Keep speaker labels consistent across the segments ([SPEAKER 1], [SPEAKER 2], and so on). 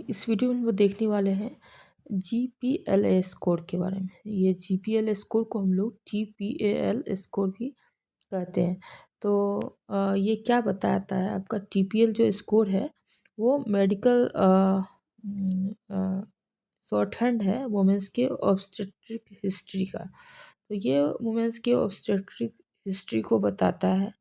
[SPEAKER 1] इस वीडियो में वो देखने वाले हैं जीपीएलए स्कोर के बारे में। ये जीपीएल स्कोर को हम लोग टीपीएल स्कोर भी कहते हैं। तो ये क्या बताता है, आपका टीपीएल जो स्कोर है वो मेडिकल शॉर्ट हैंड है वुमेंस के ऑब्स्टेट्रिक हिस्ट्री का। तो ये वुमेंस के ऑब्स्टेट्रिक हिस्ट्री को बताता है।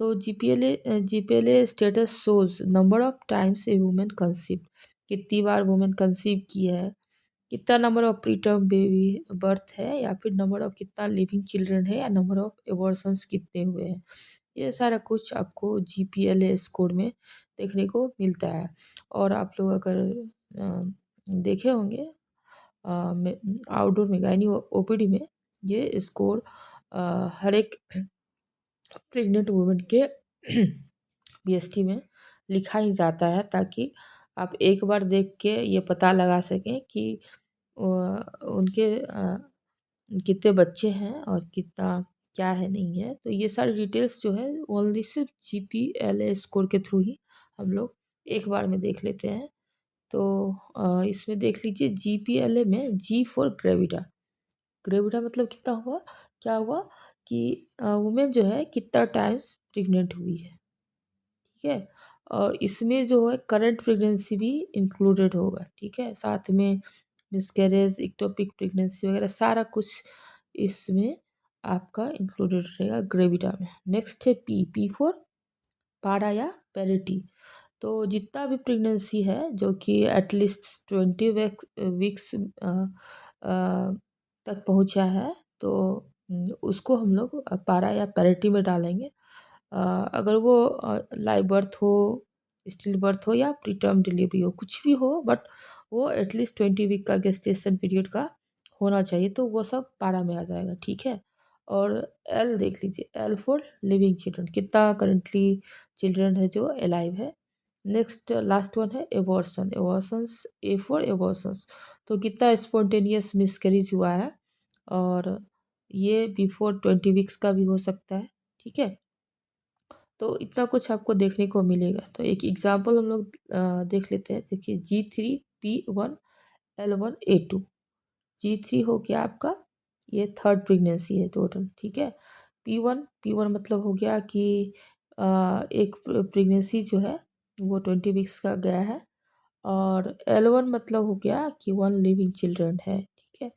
[SPEAKER 1] तो GPLA status shows number of times a women conceive, कितनी बार वुमेन कंसीव की है, कितना number of preterm baby birth है, या फिर नंबर ऑफ कितना लिविंग चिल्ड्रन है, या नंबर ऑफ एबॉर्शंस कितने हुए हैं। ये सारा कुछ आपको जीपीएलए स्कोर में देखने को मिलता है। और आप लोग अगर देखे होंगे आउटडोर में गायनी ओपीडी में ये स्कोर हर एक प्रेग्नेंट वुमेन के बीएसटी में लिखा ही जाता है, ताकि आप एक बार देख के ये पता लगा सकें कि उनके कितने बच्चे हैं और कितना क्या है नहीं है। तो ये सारी डिटेल्स जो है ओनली सिर्फ जीपीएलए स्कोर के थ्रू ही हम लोग एक बार में देख लेते हैं। तो इसमें देख लीजिए जीपीएलए में जी फॉर ग्रेविडा। ग्रेविडा मतलब कितना हुआ, क्या हुआ कि वुमेन जो है कितना टाइम्स प्रेग्नेंट हुई है, ठीक है। और इसमें जो है करंट प्रेगनेंसी भी इंक्लूडेड होगा, ठीक है। साथ में मिसकैरेज, इक्टोपिक प्रेगनेंसी वगैरह सारा कुछ इसमें आपका इंक्लूडेड रहेगा ग्रेविडा में। नेक्स्ट है पी, पी फॉर पारा या पेरिटी। तो जितना भी प्रेगनेंसी है जो कि एटलीस्ट 20 वीक्स तक पहुंचा है, तो उसको हम लोग पारा या पेरिटी में डालेंगे। अगर वो लाइव बर्थ हो, स्टिल बर्थ हो, या प्रीटर्म डिलीवरी हो, कुछ भी हो, बट वो एटलीस्ट 20 वीक का गेस्टेशन पीरियड का होना चाहिए, तो वो सब पारा में आ जाएगा, ठीक है। और एल देख लीजिए, एल फॉर लिविंग चिल्ड्रन, कितना करेंटली चिल्ड्रन है जो अलाइव है। नेक्स्ट लास्ट वन है abortion, abortions, A for abortions, तो कितना स्पॉन्टेनियस मिसकैरेज हुआ है, और ये बिफोर 20 वीक्स का भी हो सकता है, ठीक है। तो इतना कुछ आपको देखने को मिलेगा। तो एक एग्जाम्पल हम लोग देख लेते हैं। देखिए G3P1L1A2, G3 हो गया आपका, ये थर्ड प्रेगनेंसी है टोटल, ठीक है। P1 मतलब हो गया कि एक प्रेगनेंसी जो है वो 20 वीक्स का गया है। और L1 मतलब हो गया कि 1 लिविंग चिल्ड्रन है, ठीक है।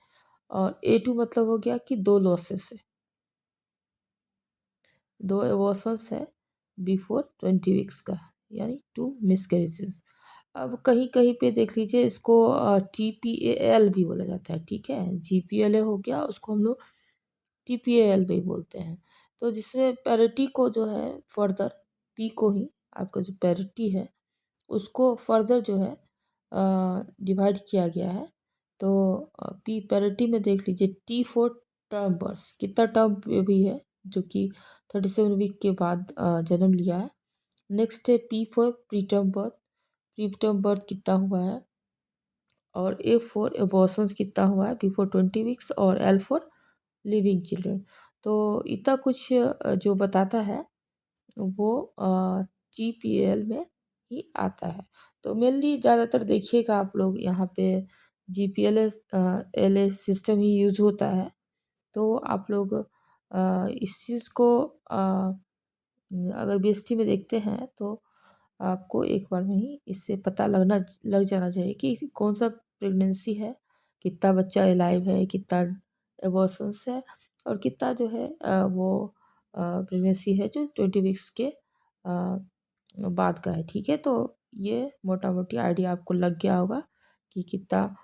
[SPEAKER 1] और A2 मतलब हो गया कि 2 लॉसेस है, 2 एबॉर्शंस है बिफोर 20 वीक्स का, यानी 2 मिसकैरेजेस। अब कहीं कहीं पे देख लीजिए इसको TPAL भी बोला जाता है, ठीक है। GPLA हो गया, उसको हम लोग TPAL भी बोलते हैं। तो जिसमें पैरिटी को जो है फर्दर, पी को ही, आपका जो पैरिटी है उसको फर्दर जो है डिवाइड किया गया है। तो पी पैरिटी में देख लीजिए T4 टर्म बर्थ, कितना टर्म भी है जो कि 37 वीक के बाद जन्म लिया है। नेक्स्ट है P4 preterm birth, preterm birth कितना हुआ है। और A4 एबॉर्शंस कितना हुआ है बिफोर 20 वीक्स। और L4 लिविंग चिल्ड्रन। तो इतना कुछ जो बताता है वो GPL में ही आता है। तो मेनली ज़्यादातर देखिएगा आप लोग यहाँ पे GPLS LA सिस्टम ही यूज होता है। तो आप लोग इस चीज़ को अगर बीएसटी में देखते हैं तो आपको एक बार में ही इससे पता लग जाना चाहिए कि कौन सा प्रेगनेंसी है, कितना बच्चा अलाइव है, कितना एबॉर्शंस है, और कितना जो है वो प्रेगनेंसी है जो 20 वीक्स के बाद का है, ठीक है। तो ये मोटा मोटी आइडिया आपको लग गया होगा कि कितना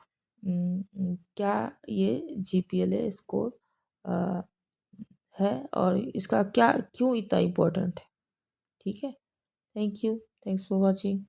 [SPEAKER 1] क्या ये जीपीएलए स्कोर है, और इसका क्या क्यों इतना इम्पोर्टेंट है, ठीक है। Thank you, thanks for watching.